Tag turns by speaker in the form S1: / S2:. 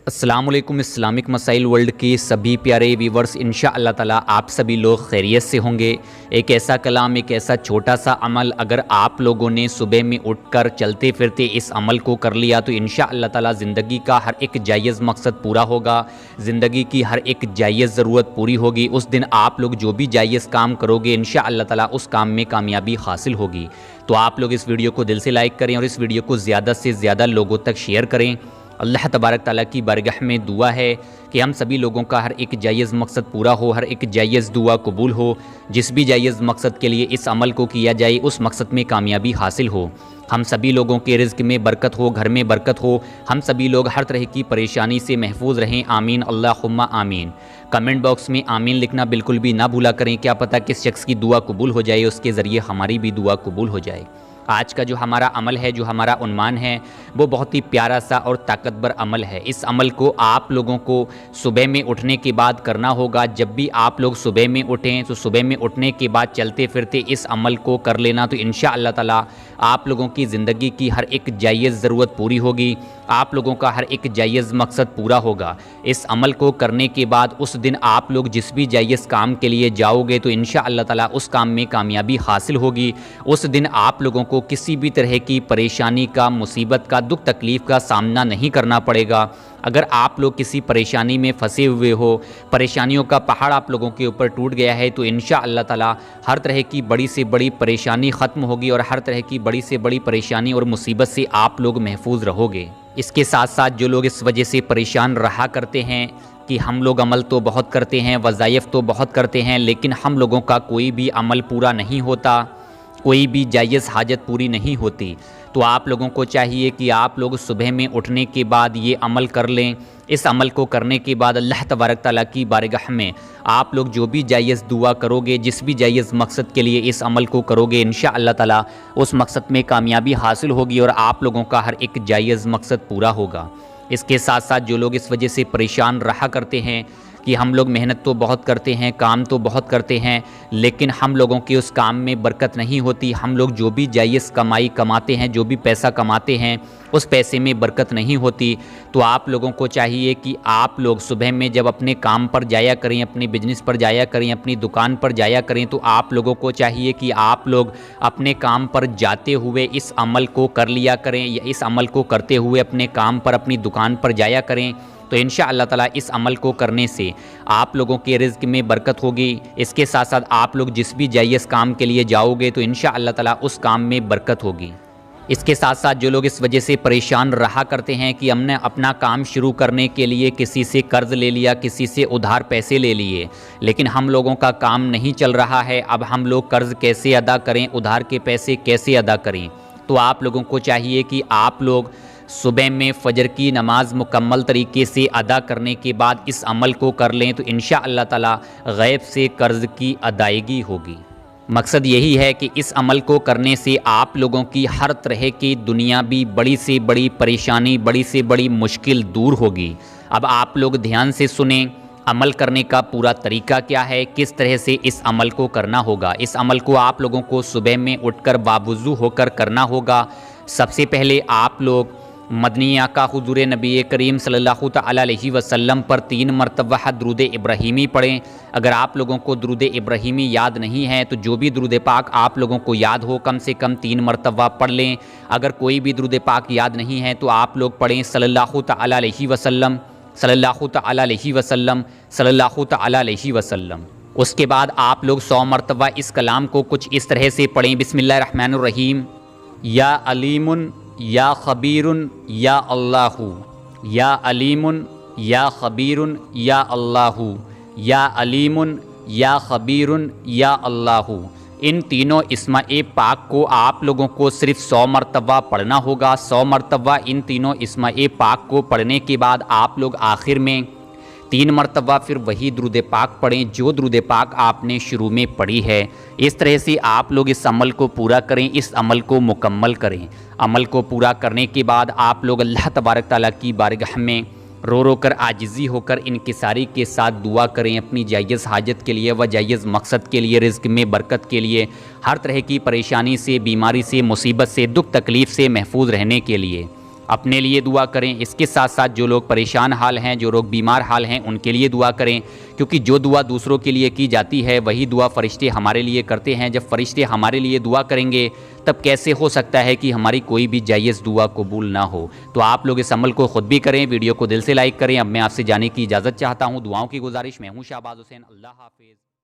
S1: अस्सलामुअलैकुम इस्लामिक मसाइल वर्ल्ड के सभी प्यारे व्यूवर्स, इंशाअल्लाह ताला आप सभी लोग खैरियत से होंगे। एक ऐसा कलाम, एक ऐसा छोटा सा अमल अगर आप लोगों ने सुबह में उठकर चलते फिरते इस अमल को कर लिया तो इंशाअल्लाह ताला ज़िंदगी का हर एक जायज़ मकसद पूरा होगा, ज़िंदगी की हर एक जायज़ ज़रूरत पूरी होगी। उस दिन आप लोग जो भी जायज़ काम करोगे इंशाअल्लाह ताला उस काम में कामयाबी हासिल होगी। तो आप लोग इस वीडियो को दिल से लाइक करें और इस वीडियो को ज़्यादा से ज़्यादा लोगों तक शेयर करें। अल्लाह तबारक ताला की बारगाह में दुआ है कि हम सभी लोगों का हर एक जायज़ मकसद पूरा हो, हर एक जायज़ दुआ कबूल हो। जिस भी जायज़ मकसद के लिए इस अमल को किया जाए उस मकसद में कामयाबी हासिल हो। हम सभी लोगों के रिज़्क़ में बरकत हो, घर में बरकत हो, हम सभी लोग हर तरह की परेशानी से महफूज रहें। आमीन अल्लाहुम्मा आमीन। कमेंट बॉक्स में आमीन लिखना बिल्कुल भी ना भूला करें। क्या पता किस शख्स की दुआ कबूल हो जाए, उसके ज़रिए हमारी भी दुआ कबूल हो जाए। आज का जो हमारा अमल है, जो हमारा उन्वान है, वो बहुत ही प्यारा सा और ताकतवर अमल है। इस अमल को आप लोगों को सुबह में उठने के बाद करना होगा। जब भी आप लोग सुबह में उठें तो सुबह में उठने के बाद चलते फिरते इस अमल को कर लेना, तो इंशाअल्लाह ताला आप लोगों की ज़िंदगी की हर एक जायज़ ज़रूरत पूरी होगी, आप लोगों का हर एक जायज़ मकसद पूरा होगा। इस अमल को करने के बाद उस दिन आप लोग जिस भी जायज़ काम के लिए जाओगे तो इंशाअल्लाह ताला उस काम में कामयाबी हासिल होगी। उस दिन आप लोगों को किसी भी तरह की परेशानी का, मुसीबत का, दुख तकलीफ़ का सामना नहीं करना पड़ेगा। अगर आप लोग किसी परेशानी में फंसे हुए हो, परेशानियों का पहाड़ आप लोगों के ऊपर टूट गया है, तो इंशाअल्लाह ताला हर तरह की बड़ी से बड़ी परेशानी ख़त्म होगी और हर तरह की बड़ी से बड़ी परेशानी और मुसीबत से आप लोग महफूज रहोगे। इसके साथ साथ जो लोग इस वजह से परेशान रहा करते हैं कि हम लोग अमल तो बहुत करते हैं, वज़ाइफ तो बहुत करते हैं, लेकिन हम लोगों का कोई भी अमल पूरा नहीं होता, कोई भी जायज़ हाजत पूरी नहीं होती, तो आप लोगों को चाहिए कि आप लोग सुबह में उठने के बाद ये अमल कर लें। इस अमल को करने के बाद अल्लाह तबारक ताला की बारगाह में आप लोग जो भी जायज़ दुआ करोगे, जिस भी जायज़ मकसद के लिए इस अमल को करोगे, इंशाअल्लाह ताला उस मकसद में कामयाबी हासिल होगी और आप लोगों का हर एक जायज़ मकसद पूरा होगा। इसके साथ साथ जो लोग इस वजह से परेशान रहा करते हैं कि हम लोग मेहनत तो बहुत करते हैं, काम तो बहुत करते हैं, लेकिन हम लोगों के उस काम में बरकत नहीं होती, हम लोग जो भी जायज़ कमाई कमाते हैं, जो भी पैसा कमाते हैं, उस पैसे में बरकत नहीं होती, तो आप लोगों को चाहिए कि आप लोग सुबह में जब अपने काम पर जाया करें, अपने बिजनेस पर जाया करें, अपनी दुकान पर जाया करें, तो आप लोगों को चाहिए कि आप लोग अपने काम पर जाते हुए इस अमल को कर लिया करें, या इस अमल को करते हुए अपने काम पर, अपनी दुकान पर जाया करें। तो इंशाअल्लाह ताला इस अमल को करने से आप लोगों के रिज़्क़ में बरकत होगी। इसके साथ साथ आप लोग जिस भी जायज़ काम के लिए जाओगे तो इंशाअल्लाह ताला उस काम में बरकत होगी। इसके साथ साथ जो लोग इस वजह से परेशान रहा करते हैं कि हमने अपना काम शुरू करने के लिए किसी से कर्ज़ ले लिया, किसी से उधार पैसे ले लिए, लेकिन हम लोगों का काम नहीं चल रहा है, अब हम लोग कर्ज़ कैसे अदा करें, उधार के पैसे कैसे अदा करें, तो आप लोगों को चाहिए कि आप लोग सुबह में फ़जर की नमाज़ मुकम्मल तरीके से अदा करने के बाद इस अमल को कर लें, तो इंशाअल्लाह ताला गैब से कर्ज़ की अदायगी होगी। मकसद यही है कि इस अमल को करने से आप लोगों की हर तरह की दुनियावी बड़ी से बड़ी परेशानी, बड़ी से बड़ी मुश्किल दूर होगी। अब आप लोग ध्यान से सुने, अमल करने का पूरा तरीका क्या है, किस तरह से इस अमल को करना होगा। इस अमल को आप लोगों को सुबह में उठकर बावुज़ू होकर करना होगा। सबसे पहले आप लोग मदनी आका हुज़ूर नबी करीम सल्लल्लाहु तआला अलैहि वसल्लम पर 3 मरतबा दुरूद इब्राहीमी पढ़ें। अगर आप लोगों को दुरूद इब्राहीमी याद नहीं है तो जो भी दुरूद पाक आप लोगों को याद हो कम से कम 3 मरतबा पढ़ लें। अगर कोई भी दुरूद पाक याद नहीं है तो आप लोग पढ़ें सल्लल्लाहु तआला अलैहि वसल्लम, सल्लल्लाहु तआला अलैहि वसल्लम, सल्लल्लाहु तआला अलैहि वसल्लम। उसके बाद आप लोग 100 मरतबा इस कलाम को कुछ इस तरह से पढ़ें, बिस्मिल्लाहिर्रहमानिर्रहीम, या अलीमुन या खबीरुन या अल्लाहु, या अलीमुन या खबीरुन या अल्लाहु, या अलीमुन या खबीरुन या अल्लाहु। इन तीनों इस्माए पाक को आप लोगों को सिर्फ 100 मरतबा पढ़ना होगा। 100 मरतबा इन तीनों इस्माए पाक को पढ़ने के बाद आप लोग आखिर में 3 मरतबा फिर वही दुरूद पाक पढ़ें जो दुरूद पाक आपने शुरू में पढ़ी है। इस तरह से आप लोग इस अमल को पूरा करें, इस अमल को मुकम्मल करें। अमल को पूरा करने के बाद आप लोग अल्लाह तबारक ताला की बारगाह में रो रो कर, आजिज़ी होकर, इनकिसारी के साथ दुआ करें अपनी जायज़ हाजत के लिए व जायज़ मकसद के लिए, रिज़्क़ में बरकत के लिए, हर तरह की परेशानी से, बीमारी से, मुसीबत से, दुख तकलीफ़ से महफूज रहने के लिए। अपने लिए दुआ करें। इसके साथ साथ जो लोग परेशान हाल हैं, जो लोग बीमार हाल हैं, उनके लिए दुआ करें, क्योंकि जो दुआ दूसरों के लिए की जाती है वही दुआ फरिश्ते हमारे लिए करते हैं। जब फरिश्ते हमारे लिए दुआ करेंगे तब कैसे हो सकता है कि हमारी कोई भी जायज़ दुआ कबूल ना हो। तो आप लोग इस अमल को खुद भी करें, वीडियो को दिल से लाइक करें। अब मैं आपसे जाने की इजाज़त चाहता हूँ। दुआओं की गुजारिश, मैं हूँ शाहबाज हुसैन। अल्लाह हाफिज़।